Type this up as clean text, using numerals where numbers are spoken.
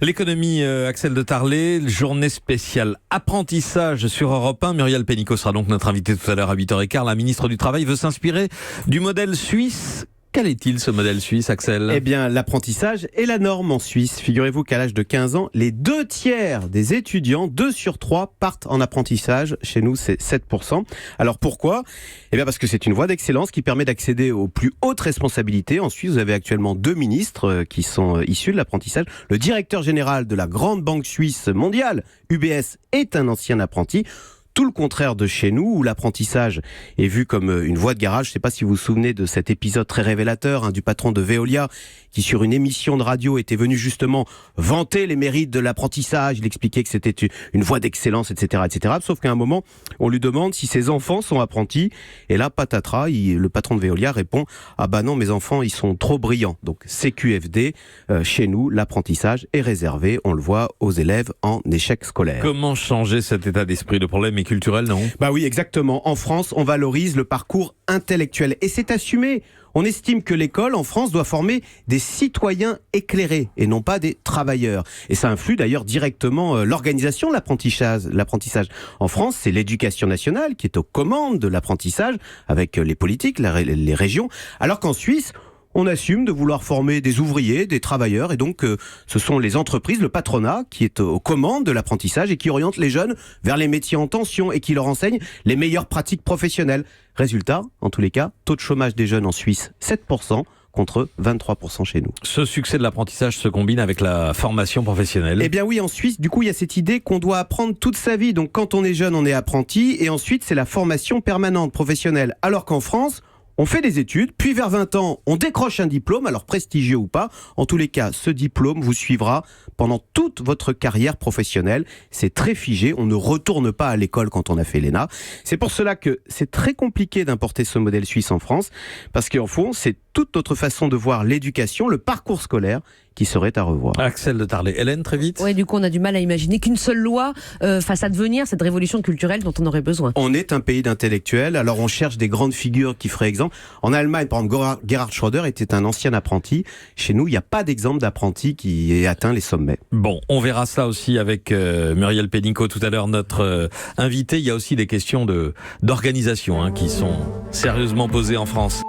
L'économie, Axel de Tarlé, journée spéciale apprentissage sur Europe 1. Muriel Pénicaud sera donc notre invitée tout à l'heure à 8h15. La ministre du Travail veut s'inspirer du modèle suisse. Quel est-il ce modèle suisse, Axel ? Eh bien, l'apprentissage est la norme en Suisse. Figurez-vous qu'à l'âge de 15 ans, les 2/3 des étudiants, 2 sur 3, partent en apprentissage. Chez nous, c'est 7%. Alors pourquoi ? Eh bien, parce que c'est une voie d'excellence qui permet d'accéder aux plus hautes responsabilités. En Suisse, vous avez actuellement 2 ministres qui sont issus de l'apprentissage. Le directeur général de la grande banque suisse mondiale, UBS, est un ancien apprenti. Tout le contraire de chez nous, où l'apprentissage est vu comme une voie de garage. Je ne sais pas si vous vous souvenez de cet épisode très révélateur du patron de Veolia, qui sur une émission de radio était venu justement vanter les mérites de l'apprentissage. Il expliquait que c'était une voie d'excellence, etc., etc. Sauf qu'à un moment, on lui demande si ses enfants sont apprentis. Et là, patatras, le patron de Veolia répond « Ah bah non, mes enfants, ils sont trop brillants ». Donc CQFD, chez nous, l'apprentissage est réservé, on le voit, aux élèves en échec scolaire. Comment changer cet état d'esprit ? Le problème est culturel, non ? Bah oui, exactement. En France, on valorise le parcours intellectuel. Et c'est assumé. On estime que l'école, en France, doit former des citoyens éclairés et non pas des travailleurs. Et ça influe d'ailleurs directement l'organisation de l'apprentissage. En France, c'est l'éducation nationale qui est aux commandes de l'apprentissage, avec les politiques, les régions. Alors qu'en Suisse, on assume de vouloir former des ouvriers, des travailleurs, et donc ce sont les entreprises, le patronat, qui est aux commandes de l'apprentissage et qui oriente les jeunes vers les métiers en tension et qui leur enseigne les meilleures pratiques professionnelles. Résultat, en tous les cas, taux de chômage des jeunes en Suisse, 7%. Contre 23% chez nous. Ce succès de l'apprentissage se combine avec la formation professionnelle. Eh bien oui, en Suisse, du coup, il y a cette idée qu'on doit apprendre toute sa vie. Donc quand on est jeune, on est apprenti, et ensuite, c'est la formation permanente professionnelle. Alors qu'en France, on fait des études, puis vers 20 ans, on décroche un diplôme, alors prestigieux ou pas. En tous les cas, ce diplôme vous suivra pendant toute votre carrière professionnelle. C'est très figé, on ne retourne pas à l'école quand on a fait l'ENA. C'est pour cela que c'est très compliqué d'importer ce modèle suisse en France, parce qu'en fond, c'est toute notre façon de voir l'éducation, le parcours scolaire, qui serait à revoir. Axel de Tarlé. Hélène, très vite. Oui, du coup, on a du mal à imaginer qu'une seule loi fasse advenir cette révolution culturelle dont on aurait besoin. On est un pays d'intellectuels, alors on cherche des grandes figures qui feraient exemple. En Allemagne, par exemple, Gerhard Schröder était un ancien apprenti. Chez nous, il n'y a pas d'exemple d'apprenti qui ait atteint les sommets. Bon, on verra ça aussi avec Muriel Pénicaud tout à l'heure, notre invitée. Il y a aussi des questions d'organisation qui sont sérieusement posées en France.